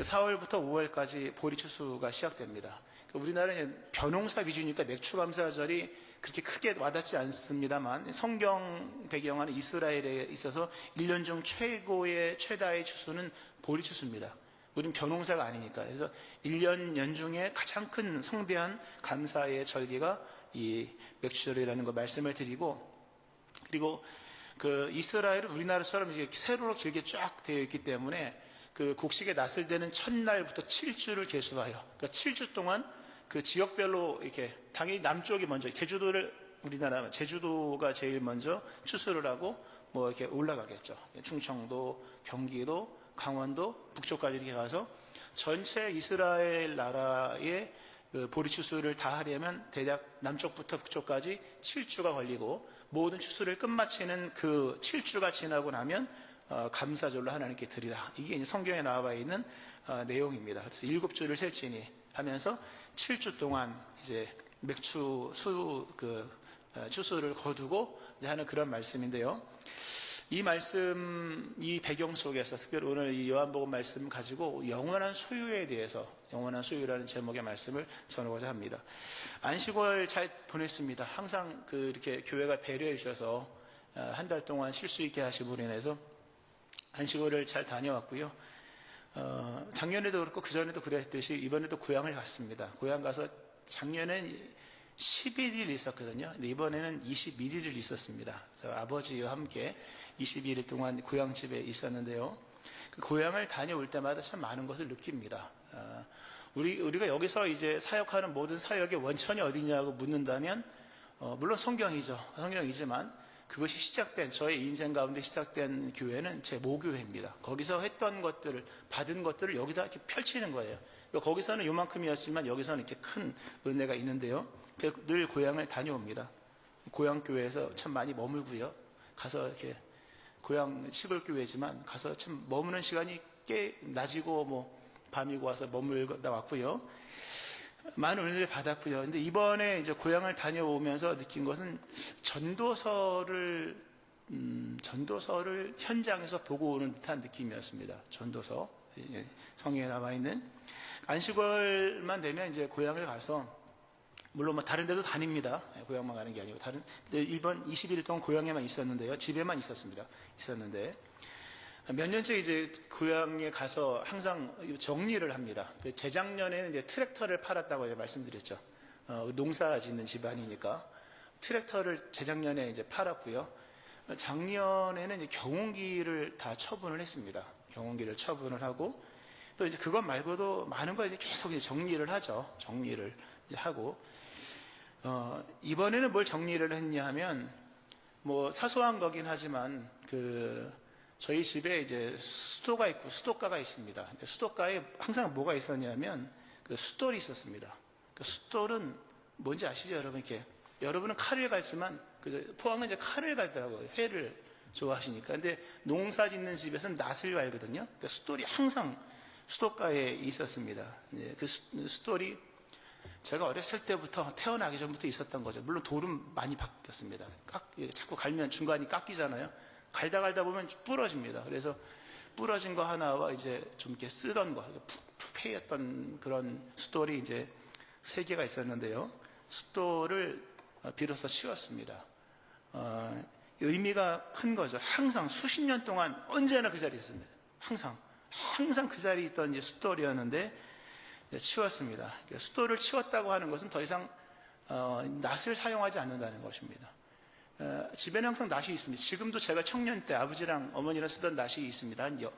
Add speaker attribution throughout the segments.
Speaker 1: 4월부터 5월까지 보리 추수가 시작됩니다. 우리나라는 벼농사 위주니까 맥추 감사절이 그렇게 크게 와닿지 않습니다만 성경 배경하는 이스라엘에 있어서 1년 중 최다의 추수는 보리 추수입니다. 우리는 벼농사가 아니니까. 그래서 1년 연중에 가장 큰 성대한 감사의 절기가 이 맥추절이라는 거 말씀을 드리고, 그리고 그 이스라엘은 우리나라처럼 이제 세로로 길게 쫙 되어 있기 때문에 그 곡식의 낫을 대는 첫날부터 7주를 계수하여, 그러니까 7주 동안 그 지역별로 이렇게, 당연히 남쪽이 먼저, 제주도가 제일 먼저 추수를 하고 뭐 이렇게 올라가겠죠. 충청도, 경기도, 강원도, 북쪽까지 이렇게 가서 전체 이스라엘 나라의 그 보리 추수를 다 하려면 대략 남쪽부터 북쪽까지 7주가 걸리고, 모든 추수를 끝마치는 그 7주가 지나고 나면 감사절로 하나님께 드리라. 이게 이제 성경에 나와 있는 내용입니다. 그래서 7주를 셀지니 하면서 7주 동안 이제 맥추 추수를 거두고 이제 하는 그런 말씀인데요. 이 말씀, 이 배경 속에서 특별히 오늘 이 요한복음 말씀 가지고 영원한 소유에 대해서, 영원한 소유라는 제목의 말씀을 전하고자 합니다. 안식월 잘 보냈습니다. 항상 이렇게 교회가 배려해 주셔서 한 달 동안 쉴 수 있게 하심으로 인해서 안식월을 잘 다녀왔고요. 작년에도 그렇고 그전에도 그랬듯이 이번에도 고향을 갔습니다. 고향 가서 작년엔 11일 있었거든요. 근데 이번에는 21일을 있었습니다. 그래서 아버지와 함께 21일 동안 고향집에 있었는데요. 그 고향을 다녀올 때마다 참 많은 것을 느낍니다. 우리가 여기서 이제 사역하는 모든 사역의 원천이 어디냐고 묻는다면, 물론 성경이지만 그것이 시작된, 저의 인생 가운데 시작된 교회는 제 모교회입니다. 거기서 했던 것들을, 받은 것들을 여기다 이렇게 펼치는 거예요. 거기서는 요만큼이었지만 여기서는 이렇게 큰 은혜가 있는데요. 늘 고향을 다녀옵니다. 고향교회에서 참 많이 머물고요. 가서 이렇게, 고향 시골교회지만 가서 참 머무는 시간이 꽤 낮이고 뭐 밤이고 와서 머물다 왔고요. 많은 은혜를 받았고요. 근데 이번에 이제 고향을 다녀오면서 느낀 것은 전도서를 현장에서 보고 오는 듯한 느낌이었습니다. 전도서, 성경에 나와 있는. 안식월만 되면 이제 고향을 가서, 물론 뭐 다른 데도 다닙니다. 고향만 가는 게 아니고, 이번 21일 동안 고향에만 있었는데요. 집에만 있었는데, 몇 년째 이제 고향에 가서 항상 정리를 합니다. 재작년에는 이제 트랙터를 팔았다고 이제 말씀드렸죠. 농사 짓는 집안이니까. 트랙터를 재작년에 이제 팔았고요. 작년에는 이제 경운기를 다 처분을 했습니다. 경운기를 처분을 하고, 또 이제 그것 말고도 많은 걸 이제 계속 이제 정리를 하죠. 정리를 이제 하고, 이번에는 뭘 정리를 했냐 하면, 뭐 사소한 거긴 하지만, 저희 집에 이제 수도가 있고 수도가가 있습니다. 수도가에 항상 뭐가 있었냐면 숫돌이 있었습니다. 숫돌은 뭔지 아시죠, 여러분? 이렇게 여러분은 칼을 갈지만 포항은 이제 칼을 갈더라고요. 회를 좋아하시니까. 근데 농사 짓는 집에서는 낫을 갈거든요. 숫돌이 항상 수도가에 있었습니다. 그 숫돌이 제가 어렸을 때부터, 태어나기 전부터 있었던 거죠. 물론 돌은 많이 바뀌었습니다. 자꾸 갈면 중간이 깎이잖아요. 갈다 보면 부러집니다. 그래서 부러진 거 하나와 이제 좀 이렇게 쓰던 거, 폐였던 그런 숫돌이 이제 3개가 있었는데요. 숫돌을 비로소 치웠습니다. 의미가 큰 거죠. 항상 수십 년 동안 언제나 그 자리에 있습니다. 항상 그 자리에 있던 이제 숫돌이었는데 치웠습니다. 숫돌을 치웠다고 하는 것은 더 이상 낫을 사용하지 않는다는 것입니다. 집에는 항상 낫이 있습니다. 지금도 제가 청년 때 아버지랑 어머니랑 쓰던 낫이 있습니다. 한 8,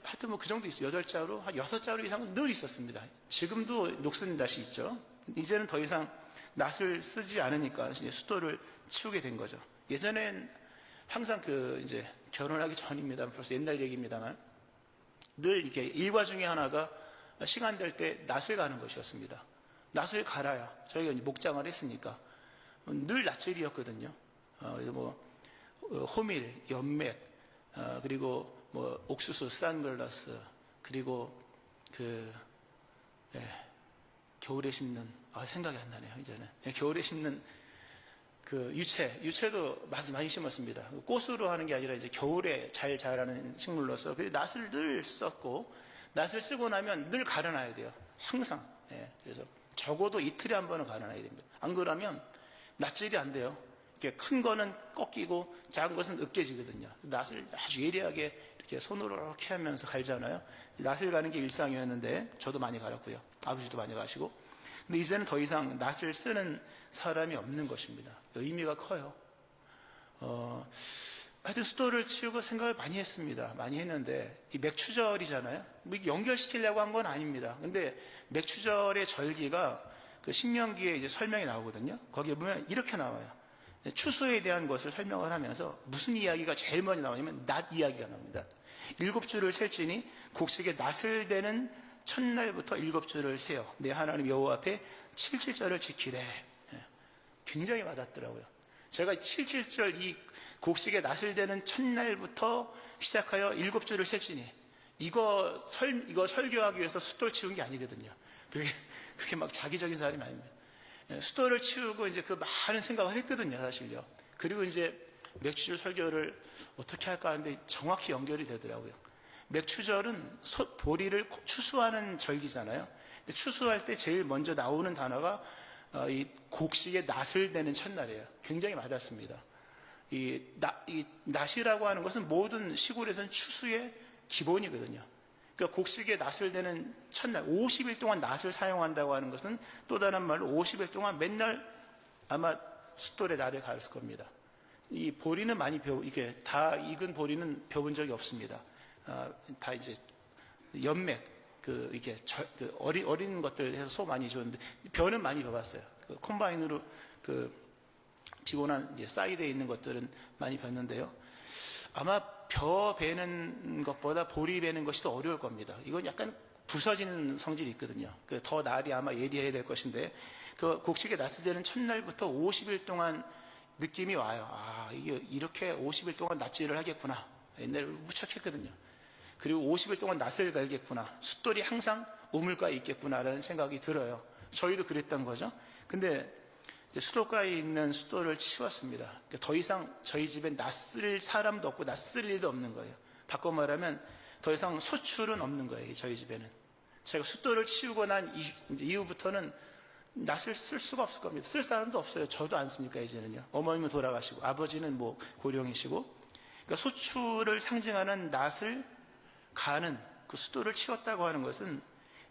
Speaker 1: 하여튼 뭐 그 정도 있어요. 8자루, 한 6자루 이상은 늘 있었습니다. 지금도 녹슨 낫이 있죠. 이제는 더 이상 낫을 쓰지 않으니까 이제 숫돌을 치우게 된 거죠. 예전엔 항상 이제 결혼하기 전입니다. 벌써 옛날 얘기입니다만, 늘 이렇게 일과 중에 하나가 시간 될 때 낫을 가는 것이었습니다. 낫을 갈아야, 저희가 이제 목장을 했으니까 늘 낫질이었거든요. 호밀, 연맥, 그리고 옥수수, 산글라스, 그리고 겨울에 심는, 생각이 안 나네요, 이제는. 겨울에 심는 그 유채도 많이 심었습니다. 꽃으로 하는 게 아니라 이제 겨울에 잘 자라는 식물로서 그 낫을 늘 썼고, 낫을 쓰고 나면 늘 갈아놔야 돼요. 항상. 예, 그래서 적어도 이틀에 한 번은 갈아놔야 됩니다. 안 그러면 낫질이 안 돼요. 이렇게 큰 거는 꺾이고 작은 것은 으깨지거든요. 낫을 아주 예리하게 이렇게 손으로 이렇게 하면서 갈잖아요. 낫을 가는 게 일상이었는데 저도 많이 갈았고요. 아버지도 많이 가시고. 근데 이제는 더 이상 낫을 쓰는 사람이 없는 것입니다. 의미가 커요. 하여튼 수도를 치우고 생각을 많이 했습니다. 많이 했는데 이 맥추절이잖아요. 뭐 이게 연결시키려고 한 건 아닙니다. 근데 맥추절의 절기가 그 신명기에 이제 설명이 나오거든요. 거기에 보면 이렇게 나와요. 추수에 대한 것을 설명을 하면서 무슨 이야기가 제일 먼저 나오냐면 낫 이야기가 나옵니다. 7주를 셀지니 곡식에 낫을 대는 첫날부터 7주를 세요. 내 하나님 여호와 앞에 77절을 지키래. 굉장히 와닿더라고요. 제가 77절 이 곡식에 낫을 대는 첫날부터 시작하여 7주를 셀지니 이거 설교하기 위해서 숫돌 치운 게 아니거든요. 그렇게 막 자기적인 사람이 아닙니다. 숫돌을 치우고 이제 그 많은 생각을 했거든요, 사실요. 그리고 이제 맥추절 설교를 어떻게 할까 하는데 정확히 연결이 되더라고요. 맥추절은 보리를 추수하는 절기잖아요. 근데 추수할 때 제일 먼저 나오는 단어가 이 곡식에 낫을 대는 첫날이에요. 굉장히 와닿습니다. 이 낫이라고 하는 것은 모든 시골에서는 추수의 기본이거든요. 그러니까 곡식에 낫을 대는 첫날 50일 동안 낫을 사용한다고 하는 것은 또 다른 말로 50일 동안 맨날 아마 숫돌에 낫을 갈았을 겁니다. 이 보리는 이게 다 익은 보리는 벼본 적이 없습니다. 다 이제 연맥 이게 어린 것들 해서 소 많이 줬는데 벼는 많이 벼봤어요. 콤바인으로 피곤한 이제 사이드에 있는 것들은 많이 벼는데요. 아마 벼 베는 것보다 보리 베는 것이 더 어려울 겁니다. 이건 약간 부서지는 성질이 있거든요. 더 날이 아마 예리해야 될 것인데 그 곡식에 낫을 대는 첫날부터 50일 동안 느낌이 와요. 이게 이렇게 50일 동안 낫질을 하겠구나. 옛날에 무척 했거든요. 그리고 50일 동안 낫을 갈겠구나. 숫돌이 항상 우물가에 있겠구나라는 생각이 들어요. 저희도 그랬던 거죠. 근데 수도가에 있는 숫돌을 치웠습니다. 더 이상 저희 집에 낫쓸 사람도 없고 낫쓸 일도 없는 거예요. 바꿔 말하면 더 이상 소출은 없는 거예요. 저희 집에는. 제가 숫돌을 치우고 난 이후부터는 낫을 쓸 수가 없을 겁니다. 쓸 사람도 없어요. 저도 안 쓰니까 이제는요. 어머님은 돌아가시고 아버지는 뭐 고령이시고. 그러니까 소출을 상징하는 낫을 가는 그 숫돌을 치웠다고 하는 것은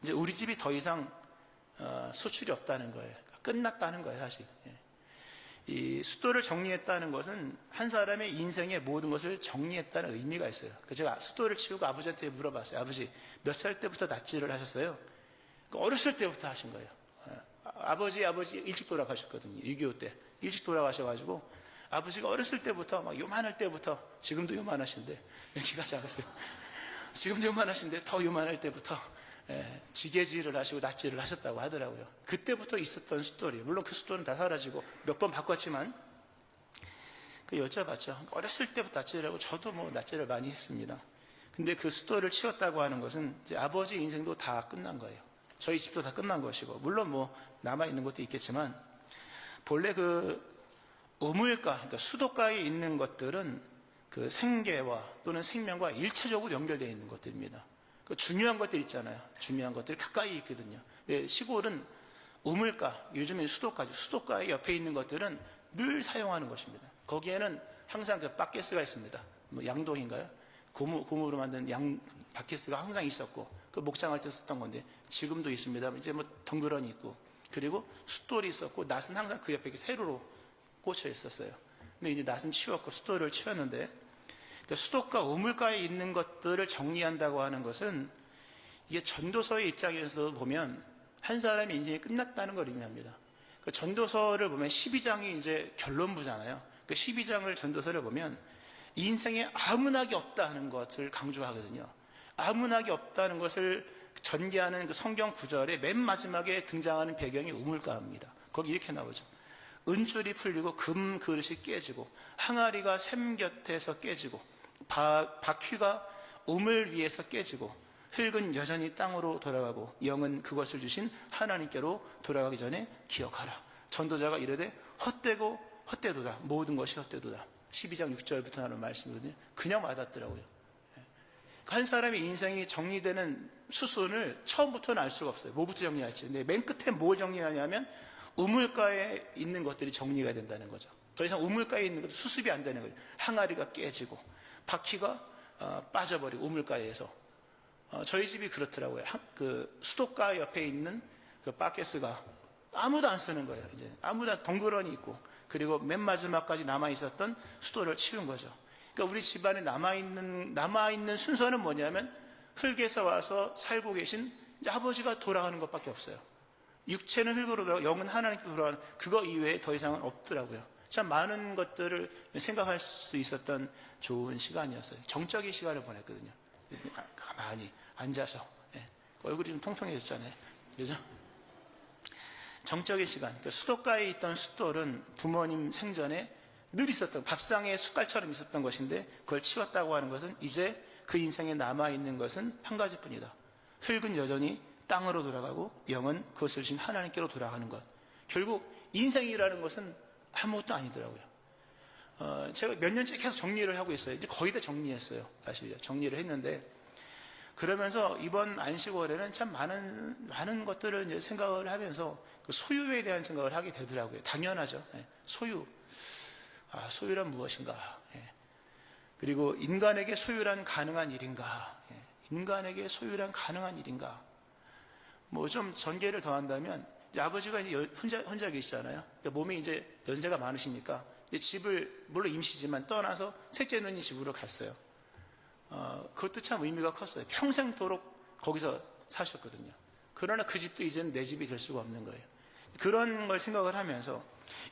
Speaker 1: 이제 우리 집이 더 이상 소출이 없다는 거예요. 끝났다는 거예요, 사실. 이 숫돌을 정리했다는 것은 한 사람의 인생의 모든 것을 정리했다는 의미가 있어요. 제가 숫돌을 치우고 아버지한테 물어봤어요. 아버지, 몇 살 때부터 낫질을 하셨어요? 어렸을 때부터 하신 거예요. 아버지 일찍 돌아가셨거든요. 6.25 때. 일찍 돌아가셔가지고 아버지가 어렸을 때부터 막 요만할 때부터 지금도 요만하신데 키가 작으세요. 지금도 요만하신데 더 요만할 때부터 지게질을 하시고 낫질을 하셨다고 하더라고요. 그때부터 있었던 숫돌이에요. 물론 그 숫돌은 다 사라지고 몇 번 바꿨지만 여쭤봤죠. 어렸을 때부터 낫질을 하고 저도 뭐 낫질을 많이 했습니다. 근데 그 숫돌을 치웠다고 하는 것은 이제 아버지 인생도 다 끝난 거예요. 저희 집도 다 끝난 것이고 물론 뭐 남아있는 것도 있겠지만 본래 그 우물가, 그러니까 수도가에 있는 것들은 그 생계와 또는 생명과 일체적으로 연결되어 있는 것들입니다. 그 중요한 것들 있잖아요. 중요한 것들이 가까이 있거든요. 시골은 우물가, 요즘엔 수도가죠. 수도가의 옆에 있는 것들은 늘 사용하는 것입니다. 거기에는 항상 그 바켓스가 있습니다. 뭐 양동인가요? 고무로 만든 바켓스가 항상 있었고, 그 목장할 때 썼던 건데 지금도 있습니다. 이제 뭐 덩그러니 있고, 그리고 숫돌이 있었고, 낫은 항상 그 옆에 세로로 꽂혀 있었어요. 근데 이제 낫은 치웠고 숫돌을 치웠는데, 수도가 우물가에 있는 것들을 정리한다고 하는 것은 이게 전도서의 입장에서 보면 한 사람의 인생이 끝났다는 걸 의미합니다. 전도서를 보면 12장이 이제 결론부잖아요. 12장을 전도서를 보면 인생에 아무나기 없다는 것을 강조하거든요. 아무나기 없다는 것을 전개하는 그 성경 구절의 맨 마지막에 등장하는 배경이 우물가입니다. 거기 이렇게 나오죠. 은줄이 풀리고 금 그릇이 깨지고 항아리가 샘 곁에서 깨지고 바퀴가 우물 위에서 깨지고 흙은 여전히 땅으로 돌아가고 영은 그것을 주신 하나님께로 돌아가기 전에 기억하라. 전도자가 이르되 헛되고 헛되도다. 모든 것이 헛되도다. 12장 6절부터 나오는 말씀이거든요. 그냥 와닿더라고요. 한 사람의 인생이 정리되는 수순을 처음부터는 알 수가 없어요. 뭐부터 정리할지. 근데 맨 끝에 뭘 정리하냐면 우물가에 있는 것들이 정리가 된다는 거죠. 더 이상 우물가에 있는 것도 수습이 안 되는 거죠. 항아리가 깨지고 바퀴가 빠져버리고 우물가에서. 저희 집이 그렇더라고요. 그 수도가 옆에 있는 그 바켓스가 아무도 안 쓰는 거예요. 이제 아무도 덩그러니 있고, 그리고 맨 마지막까지 남아 있었던 수도를 치운 거죠. 그러니까 우리 집안에 남아있는 순서는 뭐냐면 흙에서 와서 살고 계신 이제 아버지가 돌아가는 것밖에 없어요. 육체는 흙으로 돌아가고 영은 하나님께로 돌아가는, 그거 이외에 더 이상은 없더라고요. 참 많은 것들을 생각할 수 있었던 좋은 시간이었어요. 정적인 시간을 보냈거든요. 가만히 앉아서. 얼굴이 좀 통통해졌잖아요. 그죠? 정적인 시간. 그러니까 수도가에 있던 숫돌은 부모님 생전에 늘 있었던, 밥상에 숟갈처럼 있었던 것인데 그걸 치웠다고 하는 것은 이제 그 인생에 남아있는 것은 한 가지뿐이다. 흙은 여전히 땅으로 돌아가고 영은 그것을 주신 하나님께로 돌아가는 것. 결국 인생이라는 것은 아무것도 아니더라고요. 제가 몇 년째 계속 정리를 하고 있어요. 이제 거의 다 정리했어요. 사실요. 정리를 했는데, 그러면서 이번 안식월에는 참 많은 것들을 이제 생각을 하면서 그 소유에 대한 생각을 하게 되더라고요. 당연하죠. 소유. 소유란 무엇인가? 그리고 인간에게 소유란 가능한 일인가? 인간에게 소유란 가능한 일인가? 뭐 좀 전개를 더한다면, 이제 아버지가 이제 혼자 계시잖아요. 그러니까 몸이 이제 연세가 많으시니까 이제 집을 물론 임시지만 떠나서 셋째 누님 집으로 갔어요. 그것도 참 의미가 컸어요. 평생도록 거기서 사셨거든요. 그러나 그 집도 이제는 내 집이 될 수가 없는 거예요. 그런 걸 생각을 하면서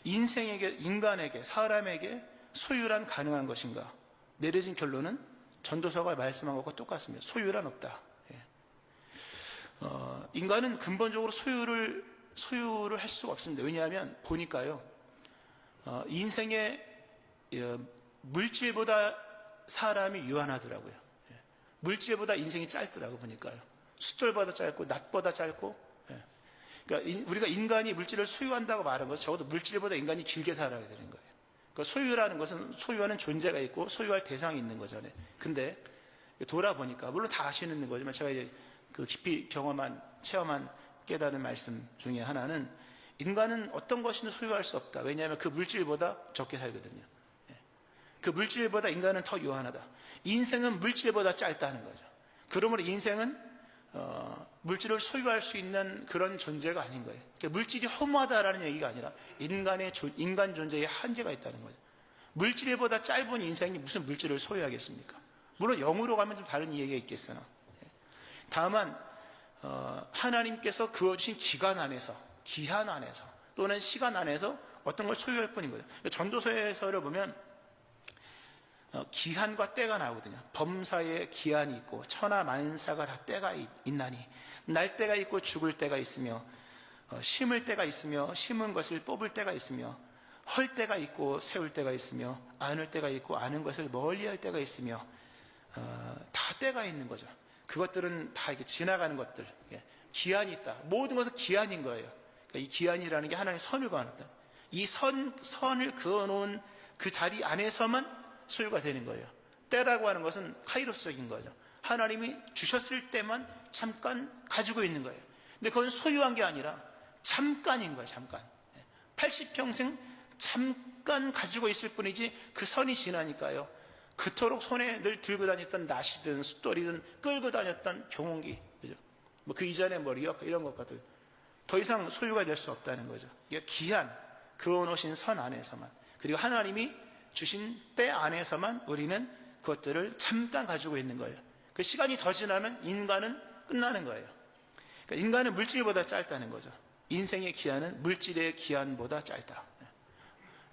Speaker 1: 인간에게, 사람에게 소유란 가능한 것인가? 내려진 결론은 전도서가 말씀한 것과 똑같습니다. 소유란 없다. 인간은 근본적으로 소유를 할 수가 없습니다. 왜냐하면 보니까요, 인생에 물질보다 사람이 유한하더라고요. 물질보다 인생이 짧더라고 보니까요. 숫돌보다 짧고 낮보다 짧고. 그러니까 우리가 인간이 물질을 소유한다고 말하는 것은 적어도 물질보다 인간이 길게 살아야 되는 거예요. 그러니까 소유라는 것은 소유하는 존재가 있고 소유할 대상이 있는 거잖아요. 근데 돌아보니까 물론 다 아시는 거지만 제가 이제 그 깊이 체험한 깨달은 말씀 중에 하나는, 인간은 어떤 것이든 소유할 수 없다. 왜냐하면 그 물질보다 적게 살거든요. 그 물질보다 인간은 더 유한하다. 인생은 물질보다 짧다는 거죠. 그러므로 인생은 물질을 소유할 수 있는 그런 존재가 아닌 거예요. 그러니까 물질이 허무하다라는 얘기가 아니라 인간 존재에 한계가 있다는 거죠. 물질보다 짧은 인생이 무슨 물질을 소유하겠습니까? 물론 영으로 가면 좀 다른 이야기가 있겠으나, 다만 하나님께서 그어주신 기한 안에서 또는 시간 안에서 어떤 걸 소유할 뿐인 거죠. 전도서에서를 보면 기한과 때가 나오거든요. 범사에 기한이 있고 천하 만사가 다 때가 있나니, 날 때가 있고 죽을 때가 있으며, 심을 때가 있으며 심은 것을 뽑을 때가 있으며, 헐 때가 있고 세울 때가 있으며, 안을 때가 있고 아는 것을 멀리할 때가 있으며, 다 때가 있는 거죠. 그것들은 다 이렇게 지나가는 것들. 기한이 있다. 모든 것은 기한인 거예요. 그러니까 이 기한이라는 게 하나님의 선을 그어놨다. 이 선을 그어놓은 그 자리 안에서만 소유가 되는 거예요. 때라고 하는 것은 카이로스적인 거죠. 하나님이 주셨을 때만 잠깐 가지고 있는 거예요. 근데 그건 소유한 게 아니라 잠깐인 거예요. 잠깐. 80평생 잠깐 가지고 있을 뿐이지, 그 선이 지나니까요, 그토록 손에 늘 들고 다녔던 낫이든 숫돌이든 끌고 다녔던 경운기, 그죠? 뭐 그 이전에 리어카 이런 것들 더 이상 소유가 될 수 없다는 거죠. 이게 기한, 그어놓으신 선 안에서만, 그리고 하나님이 주신 때 안에서만 우리는 그것들을 잠깐 가지고 있는 거예요. 그 시간이 더 지나면 인간은 끝나는 거예요. 그러니까 인간은 물질보다 짧다는 거죠. 인생의 기한은 물질의 기한보다 짧다.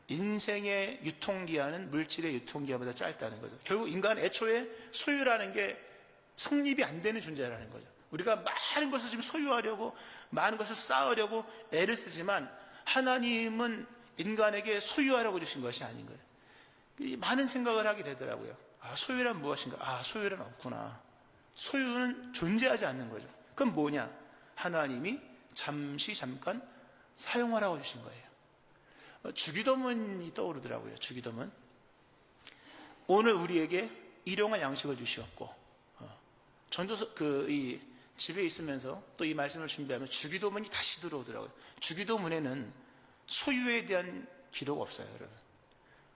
Speaker 1: 인생의 유통기한은 물질의 유통기한보다 짧다는 거죠. 결국 인간은 애초에 소유라는 게 성립이 안 되는 존재라는 거죠. 우리가 많은 것을 지금 소유하려고, 많은 것을 쌓으려고 애를 쓰지만, 하나님은 인간에게 소유하라고 주신 것이 아닌 거예요. 많은 생각을 하게 되더라고요. 소유란 무엇인가? 소유란 없구나. 소유는 존재하지 않는 거죠. 그럼 뭐냐? 하나님이 잠깐 사용하라고 주신 거예요. 주기도문이 떠오르더라고요. 주기도문. 오늘 우리에게 일용할 양식을 주시옵고, 전도서 이 집에 있으면서 또 이 말씀을 준비하면 주기도문이 다시 들어오더라고요. 주기도문에는 소유에 대한 기도가 없어요, 여러분.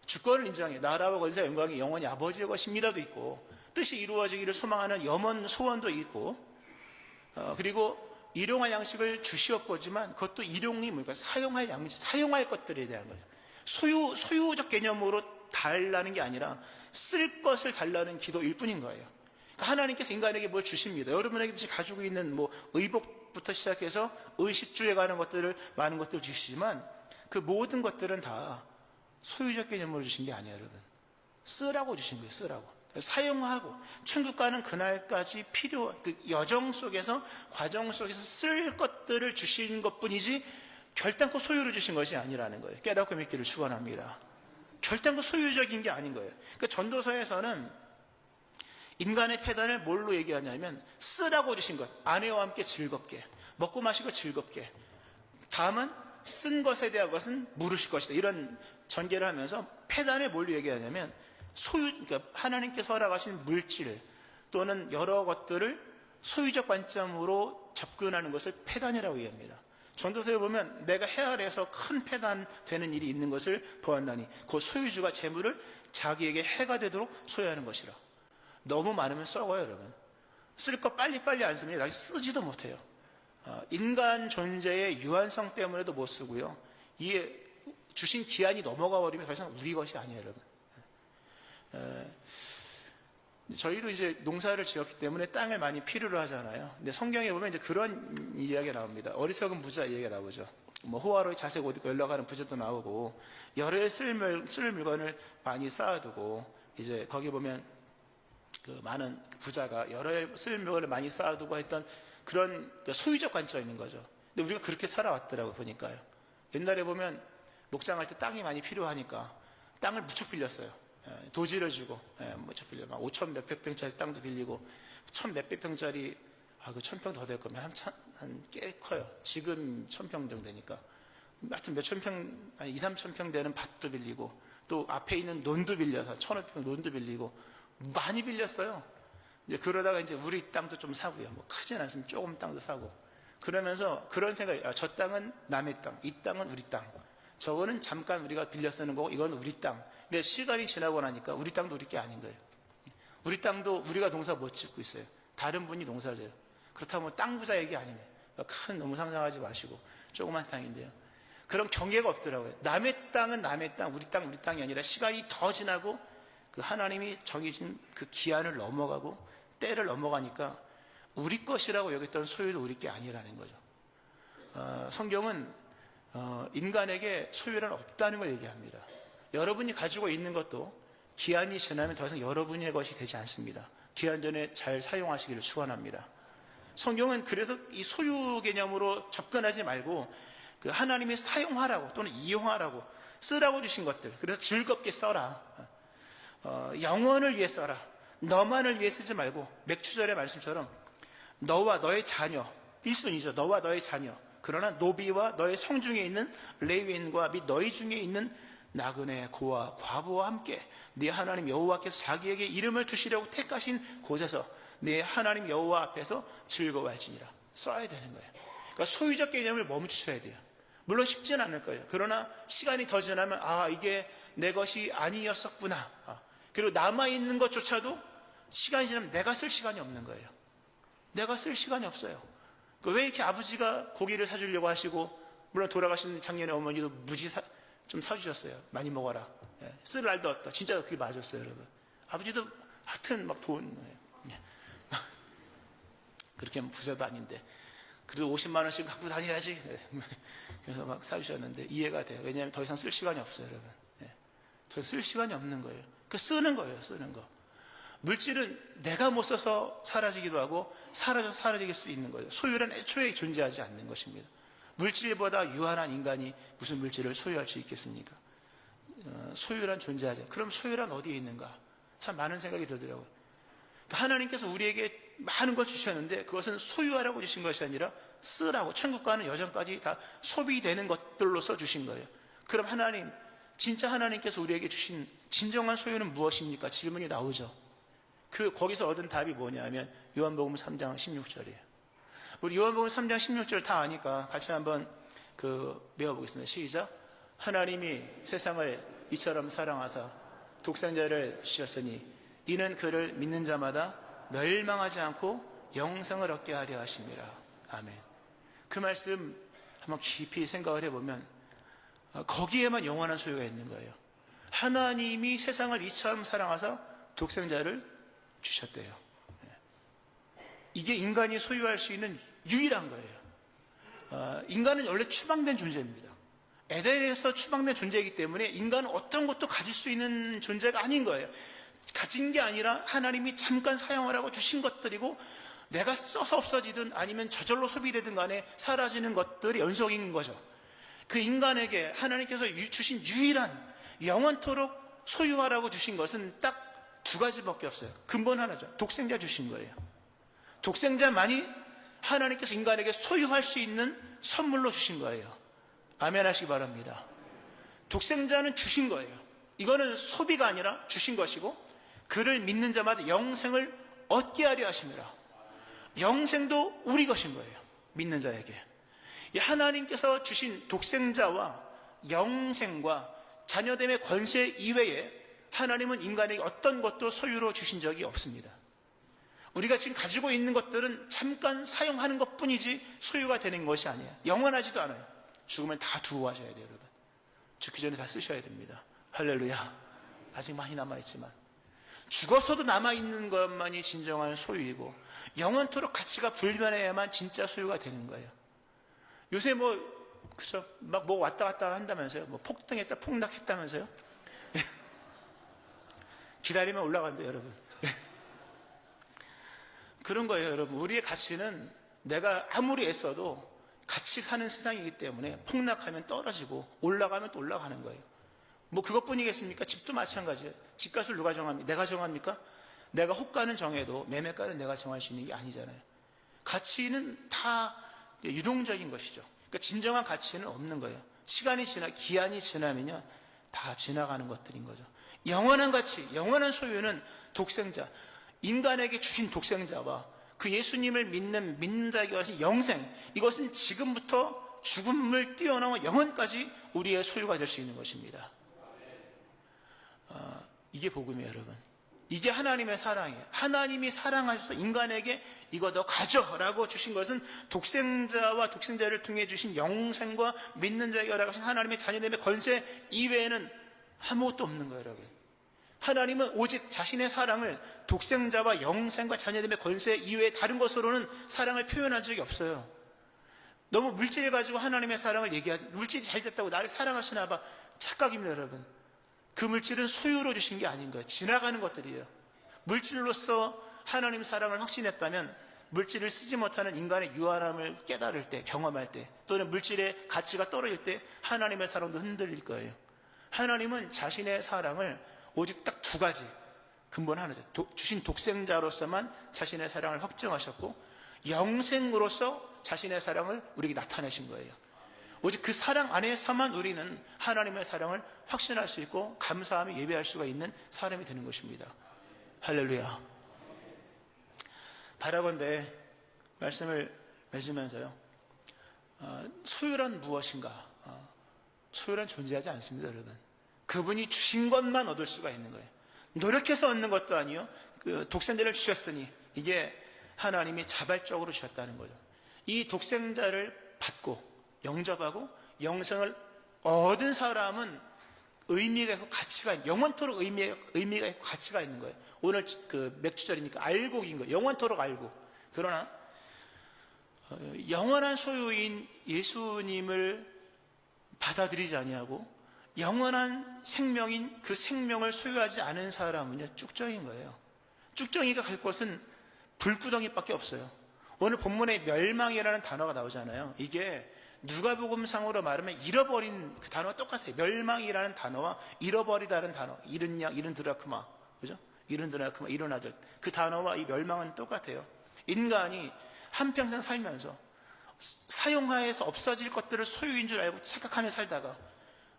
Speaker 1: 주권을 인정해 나라와 권세 영광이 영원히 아버지의 것입니다도 있고, 뜻이 이루어지기를 소망하는 염원 소원도 있고, 그리고 일용할 양식을 주시옵고지만 그것도 일용이 뭡니까? 사용할 양식, 사용할 것들에 대한 거죠. 소유적 개념으로 달라는 게 아니라 쓸 것을 달라는 기도일 뿐인 거예요. 그러니까 하나님께서 인간에게 뭘 주십니다. 여러분에게 가지고 있는 의복부터 시작해서 의식주에 관한 것들을, 많은 것들을 주시지만 그 모든 것들은 다 소유적 개념으로 주신 게 아니에요, 여러분. 쓰라고 주신 거예요, 쓰라고. 사용하고, 천국가는 그날까지 그 여정 속에서, 과정 속에서 쓸 것들을 주신 것 뿐이지 결단코 소유를 주신 것이 아니라는 거예요. 깨닫고 믿기를 축원합니다. 결단코 소유적인 게 아닌 거예요. 그러니까 전도서에서는 인간의 패단을 뭘로 얘기하냐면 쓰라고 주신 것, 아내와 함께 즐겁게, 먹고 마시고 즐겁게, 다음은 쓴 것에 대한 것은 물으실 것이다, 이런 전개를 하면서 패단을 뭘로 얘기하냐면 그러니까 하나님께서 허락하신 물질 또는 여러 것들을 소유적 관점으로 접근하는 것을 패단이라고 얘기합니다. 전도서에 보면 내가 해아래서 큰 패단되는 일이 있는 것을 보았나니 그 소유주가 재물을 자기에게 해가 되도록 소유하는 것이라. 너무 많으면 썩어요, 여러분. 쓸 거 빨리빨리 안 쓰면 나중에 쓰지도 못해요. 인간 존재의 유한성 때문에도 못 쓰고요. 이게 주신 기한이 넘어가 버리면 더 이상 우리 것이 아니에요, 여러분. 저희도 이제 농사를 지었기 때문에 땅을 많이 필요로 하잖아요. 근데 성경에 보면 이제 그런 이야기가 나옵니다. 어리석은 부자 이야기가 나오죠. 호화로이 자색 옷 입고 연락하는 부자도 나오고, 여러 쓸 물건을 많이 쌓아두고, 이제 거기 보면 그 많은 부자가 여러 쓸 물건을 많이 쌓아두고 했던 그런 소유적 관점이 있는 거죠. 근데 우리가 그렇게 살아왔더라고요, 보니까요. 옛날에 보면 목장할 때 땅이 많이 필요하니까 땅을 무척 빌렸어요. 도지를 주고, 무척 빌려. 5천 몇백 평짜리 땅도 빌리고, 1,000 몇백 평짜리, 그 1,000평 더 될 거면 꽤 커요. 지금 1,000평 정도 되니까. 하여튼 몇천 평, 2, 3천 평 되는 밭도 빌리고, 또 앞에 있는 논도 빌려서 1,500평 논도 빌리고, 많이 빌렸어요. 이제 그러다가 이제 우리 땅도 좀 사고요. 크진 않으면 조금 땅도 사고. 그러면서 그런 생각이, 저 땅은 남의 땅, 이 땅은 우리 땅. 저거는 잠깐 우리가 빌려 쓰는 거고, 이건 우리 땅. 근데 시간이 지나고 나니까 우리 땅도 우리 게 아닌 거예요. 우리 땅도 우리가 농사 못 짓고 있어요. 다른 분이 농사를 져요. 그렇다면 땅 부자 얘기 아니에요. 너무 상상하지 마시고, 조그만 땅인데요. 그런 경계가 없더라고요. 남의 땅은 남의 땅, 우리 땅이 아니라 시간이 더 지나고 그 하나님이 정해진 그 기한을 넘어가고 때를 넘어가니까 우리 것이라고 여겼던 소유도 우리 게 아니라는 거죠. 성경은 인간에게 소유란 없다는 걸 얘기합니다. 여러분이 가지고 있는 것도 기한이 지나면 더 이상 여러분의 것이 되지 않습니다. 기한 전에 잘 사용하시기를 축원합니다. 성경은 그래서 이 소유 개념으로 접근하지 말고 그 하나님이 사용하라고 또는 이용하라고 쓰라고 주신 것들, 그래서 즐겁게 써라. 영혼을 위해 써라. 너만을 위해 쓰지 말고, 맥주절의 말씀처럼 너와 너의 자녀, 일순이죠. 너와 너의 자녀, 그러나 노비와 너의 성중에 있는 레위인과 및 너희 중에 있는 나그네, 고아, 과부와 함께 네 하나님 여호와께서 자기에게 이름을 두시려고 택하신 곳에서 네 하나님 여호와 앞에서 즐거워할지니라. 써야 되는 거예요. 그러니까 소유적 개념을 멈추셔야 돼요. 물론 쉽지는 않을 거예요. 그러나 시간이 더 지나면 이게 내 것이 아니었었구나. 그리고 남아있는 것조차도 시간이 지나면 내가 쓸 시간이 없는 거예요. 내가 쓸 시간이 없어요. 왜 이렇게 아버지가 고기를 사주려고 하시고, 물론 돌아가신 작년에 어머니도 무지 좀 사주셨어요. 많이 먹어라. 쓸 날도 없다. 진짜 그게 맞았어요, 여러분. 아버지도 하여튼 막 돈, 그렇게 부자도 아닌데, 그래도 50만 원씩 갖고 다녀야지. 그래서 막 사주셨는데 이해가 돼요. 왜냐하면 더 이상 쓸 시간이 없어요, 여러분. 더 쓸 시간이 없는 거예요. 그 쓰는 거예요, 쓰는 거. 물질은 내가 못 써서 사라지기도 하고, 사라져서 사라질 수 있는 거예요. 소유란 애초에 존재하지 않는 것입니다. 물질보다 유한한 인간이 무슨 물질을 소유할 수 있겠습니까? 소유란 존재하지. 그럼 소유란 어디에 있는가? 참 많은 생각이 들더라고요. 하나님께서 우리에게 많은 걸 주셨는데 그것은 소유하라고 주신 것이 아니라 쓰라고, 천국과는 여전까지 다 소비되는 것들로 써주신 거예요. 그럼 하나님, 진짜 하나님께서 우리에게 주신 진정한 소유는 무엇입니까? 질문이 나오죠. 거기서 얻은 답이 뭐냐면 요한복음 3장 16절이에요. 우리 요한복음 3장 16절 다 아니까 같이 한번 외워보겠습니다. 시작. 하나님이 세상을 이처럼 사랑하사 독생자를 주셨으니 이는 그를 믿는 자마다 멸망하지 않고 영생을 얻게 하려 하심이라. 아멘. 그 말씀 한번 깊이 생각을 해보면 거기에만 영원한 소유가 있는 거예요. 하나님이 세상을 이처럼 사랑하사 독생자를 주셨대요. 이게 인간이 소유할 수 있는 유일한 거예요. 인간은 원래 추방된 존재입니다. 에덴에서 추방된 존재이기 때문에 인간은 어떤 것도 가질 수 있는 존재가 아닌 거예요. 가진 게 아니라 하나님이 잠깐 사용하라고 주신 것들이고, 내가 써서 없어지든 아니면 저절로 소비되든 간에 사라지는 것들이 연속인 거죠. 그 인간에게 하나님께서 주신 유일한 영원토록 소유하라고 주신 것은 딱 두 가지밖에 없어요. 근본 하나죠. 독생자 주신 거예요. 독생자만이 하나님께서 인간에게 소유할 수 있는 선물로 주신 거예요. 아멘 하시기 바랍니다. 독생자는 주신 거예요. 이거는 소비가 아니라 주신 것이고, 그를 믿는 자마다 영생을 얻게 하려 하심이라. 영생도 우리 것인 거예요. 믿는 자에게. 하나님께서 주신 독생자와 영생과 자녀됨의 권세 이외에 하나님은 인간에게 어떤 것도 소유로 주신 적이 없습니다. 우리가 지금 가지고 있는 것들은 잠깐 사용하는 것뿐이지 소유가 되는 것이 아니에요. 영원하지도 않아요. 죽으면 다 두고 가셔야 돼요, 여러분. 죽기 전에 다 쓰셔야 됩니다. 할렐루야. 아직 많이 남아있지만 죽어서도 남아있는 것만이 진정한 소유이고, 영원토록 가치가 불변해야만 진짜 소유가 되는 거예요. 요새 그죠? 막 왔다 갔다 한다면서요? 폭등했다, 폭락했다면서요? 기다리면 올라간대요, 여러분. 그런 거예요, 여러분. 우리의 가치는 내가 아무리 애써도 같이 사는 세상이기 때문에 폭락하면 떨어지고 올라가면 또 올라가는 거예요. 그것뿐이겠습니까? 집도 마찬가지예요. 집값을 누가 정합니까? 내가 정합니까? 내가 호가는 정해도 매매가는 내가 정할 수 있는 게 아니잖아요. 가치는 다 유동적인 것이죠. 그러니까 진정한 가치는 없는 거예요. 시간이 기한이 지나면요, 다 지나가는 것들인 거죠. 영원한 가치, 영원한 소유는 독생자, 인간에게 주신 독생자와 그 예수님을 믿는 자에게 하신 영생, 이것은 지금부터 죽음을 뛰어넘어 영원까지 우리의 소유가 될 수 있는 것입니다. 이게 복음이에요, 여러분. 이게 하나님의 사랑이에요. 하나님이 사랑하셔서 인간에게 이거 너 가져라고 주신 것은 독생자와 독생자를 통해 주신 영생과 믿는 자에게 허락하신 하나님의 자녀됨의 권세 이외에는 아무것도 없는 거예요, 여러분. 하나님은 오직 자신의 사랑을 독생자와 영생과 자녀됨의 권세 이외에 다른 것으로는 사랑을 표현한 적이 없어요. 너무 물질을 가지고 하나님의 사랑을 얘기하지, 물질이 잘 됐다고 나를 사랑하시나 봐. 착각입니다, 여러분. 그 물질은 소유로 주신 게 아닌 거예요. 지나가는 것들이에요. 물질로서 하나님 사랑을 확신했다면 물질을 쓰지 못하는 인간의 유한함을 깨달을 때, 경험할 때, 또는 물질의 가치가 떨어질 때 하나님의 사랑도 흔들릴 거예요. 하나님은 자신의 사랑을 오직 딱 두 가지, 근본 하나죠. 주신 독생자로서만 자신의 사랑을 확정하셨고, 영생으로서 자신의 사랑을 우리에게 나타내신 거예요. 오직 그 사랑 안에서만 우리는 하나님의 사랑을 확신할 수 있고 감사하며 예배할 수가 있는 사람이 되는 것입니다. 할렐루야. 바라건대 말씀을 맺으면서요, 소유란 무엇인가? 소유란 존재하지 않습니다, 여러분. 그분이 주신 것만 얻을 수가 있는 거예요. 노력해서 얻는 것도 아니요. 독생자를 주셨으니 이게 하나님이 자발적으로 주셨다는 거죠. 이 독생자를 받고 영접하고 영생을 얻은 사람은 의미가 있고 가치가 있는, 영원토록 의미가 있고 가치가 있는 거예요. 오늘 맥주절이니까 알고인 거예요. 영원토록 알고. 그러나 영원한 소유인 예수님을 받아들이지 아니하고 영원한 생명인 그 생명을 소유하지 않은 사람은요, 쭉정인 거예요. 쭉정이가 갈 곳은 불구덩이밖에 없어요. 오늘 본문에 멸망이라는 단어가 나오잖아요. 이게 누가복음상으로 말하면 잃어버린 그 단어가 똑같아요. 멸망이라는 단어와 잃어버리다는 단어, 잃은 양, 잃은 드라크마, 그죠? 잃은 드라크마, 잃은 아들, 그 단어와 이 멸망은 똑같아요. 인간이 한평생 살면서 사용하에서 없어질 것들을 소유인 줄 알고 착각하며 살다가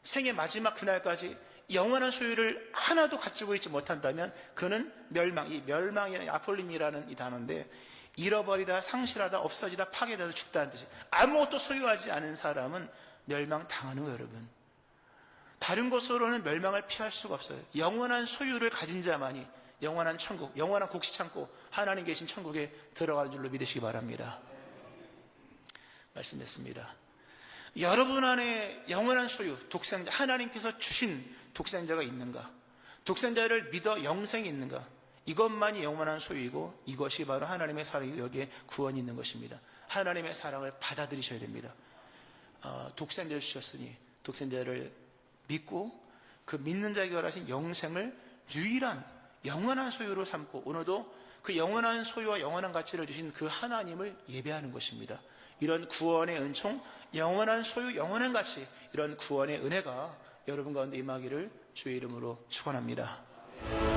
Speaker 1: 생의 마지막 그날까지 영원한 소유를 하나도 가지고 있지 못한다면 그는 멸망, 이 멸망이라는 아폴림이라는 이 단어인데 잃어버리다, 상실하다, 없어지다, 파괴되다, 죽다는 뜻이 아무것도 소유하지 않은 사람은 멸망당하는 거예요, 여러분. 다른 것으로는 멸망을 피할 수가 없어요. 영원한 소유를 가진 자만이 영원한 천국, 영원한 곡식 창고, 하나님 계신 천국에 들어갈 줄로 믿으시기 바랍니다. 말씀했습니다. 여러분 안에 영원한 소유, 독생자, 하나님께서 주신 독생자가 있는가? 독생자를 믿어 영생이 있는가? 이것만이 영원한 소유이고 이것이 바로 하나님의 사랑이 여기에 구원이 있는 것입니다. 하나님의 사랑을 받아들이셔야 됩니다. 독생자를 주셨으니 독생자를 믿고 그 믿는 자에게 허락하신 영생을 유일한 영원한 소유로 삼고 오늘도 그 영원한 소유와 영원한 가치를 주신 그 하나님을 예배하는 것입니다. 이런 구원의 은총, 영원한 소유, 영원한 가치, 이런 구원의 은혜가 여러분 가운데 임하기를 주의 이름으로 축원합니다.